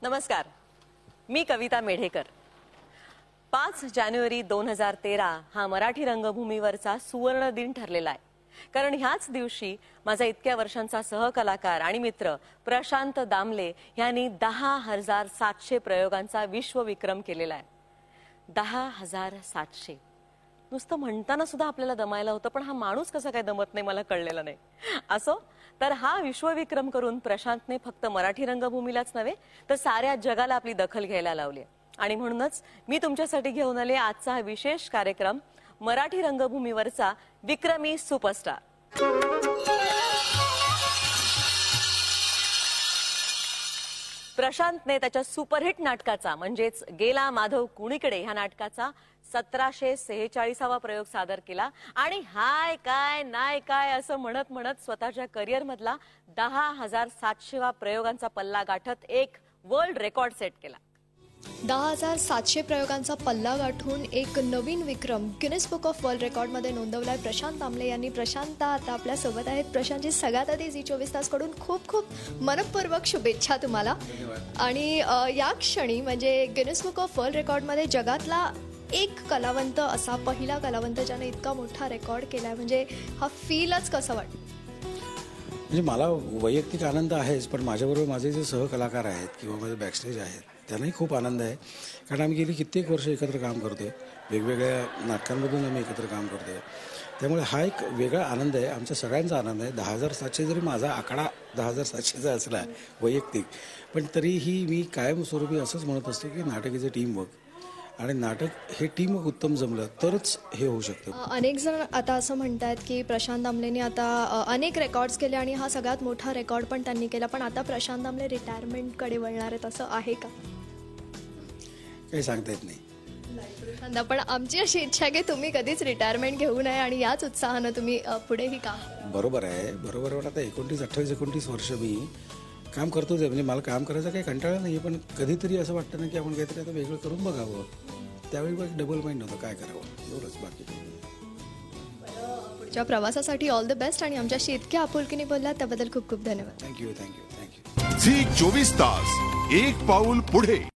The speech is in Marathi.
नमस्कार, मी कविता मेढेकर। 5 जानेवारी 2013 हा मराठी रंगभूमीवरचा सुवर्ण दिन ठरलेला आहे। कारण ह्याच दिवशी माझा इतक्या वर्षांचा सहकलाकार आणि मित्र प्रशांत दामले यांनी 10,700 प्रयोगांचा विश्वविक्रम केलेला आहे। 10,700 नुसतं म्हणताना सुद्धा आपल्याला दमायला होतं, पण हा माणूस कसा काय दमत नाही मला कळलेलं नाही। असो, तर हा विश्वविक्रम करून प्रशांतने फक्त मराठी रंगभूमीलाच नव्हे तर साऱ्या जगाला आपली दखल घ्यायला लावली। आणि म्हणूनच मी तुमच्यासाठी घेऊन आले आजचा हा विशेष कार्यक्रम, मराठी रंगभूमीवरचा विक्रमी सुपरस्टार। प्रशांतने त्याच्या सुपरहिट नाटकाचा म्हणजेच गेला माधव कुणीकडे ह्या नाटकाचा 1746वा प्रयोग सादर केला आणि हाय काय नाय काय असं म्हणत म्हणत स्वतःच्या करिअर मधला 10,700वा प्रयोगांचा पल्ला गाठत एक वर्ल्ड रेकॉर्ड सेट केला। 10,700 प्रयोगांचा पल्ला गाठून एक नवीन विक्रम गिनीज बुक ऑफ वर्ल्ड रेकॉर्डमध्ये नोंदवलाय प्रशांत दामले यांनी। प्रशांत आता आपल्या सोबत आहेत। प्रशांतजी, सगळ्यात आधी झी24 तासकडून खूप खूप मनपूर्वक शुभेच्छा तुम्हाला। आणि या क्षणी म्हणजे गिनीज बुक ऑफ वर्ल्ड रेकॉर्डमध्ये जगातला एक कलावंत, असा पहिला कलावंत ज्याने इतका मोठा रेकॉर्ड केलाय, म्हणजे हा फीलच कसं वाटतं? म्हणजे मला वैयक्तिक आनंद आहेच, पण माझ्याबरोबर माझे जे सहकलाकार आहेत किंवा माझे बॅकस्टेज आहेत त्यांनाही खूप आनंद आहे। कारण आम्ही गेली कित्येक वर्ष एकत्र काम करतोय, वेगवेगळ्या नाटकांमधून आम्ही एकत्र काम करतोय, त्यामुळे हा एक वेगळा आनंद आहे, आमच्या सगळ्यांचा आनंद आहे। 10,700 जरी माझा आकडा 10,700चा असला वैयक्तिक, पण तरीही मी कायमस्वरूपी असंच म्हणत असतो की नाटक इज अ टीम वर्क, आणि नाटक हे टीम उत्तम जमलं तरच हे होऊ शकतं। अनेक जण आता असं म्हणतात की प्रशांत दामलेंनी आता अनेक रेकॉर्ड्स केले आणि हा सगळ्यात मोठा रेकॉर्ड पण त्यांनी केला, पण आता प्रशांत दामले रिटायरमेंटकडे वळणार आहेत, असं आहे का? काही सांगता येत नाही। पण आमची अशी इच्छा आहे की तुम्ही कधीच रिटायरमेंट घेऊ नये आणि याच उत्साहानं तुम्ही पुढेही काम। बरोबर आहे, बरोबर आहे। आता 28-29 वर्ष मी काम करतोच आहे, म्हणजे मला काम करायचा काही कंटाळा नाही आहे, पण कधीतरी असं वाटतं ना की आपण काहीतरी आता वेगळं करून बघावं। त्यावेळी बघ डबल माइंड होतं काय करावं, एवढंच, बाकी पुढच्या प्रवासासाठी ऑल द बेस्ट आणि आमच्याशी इतक्या आपुलकीने बोललात त्याबद्दल खूप खूप धन्यवाद। थँक्यू। झी 24 तास, एक पाऊल पुढे।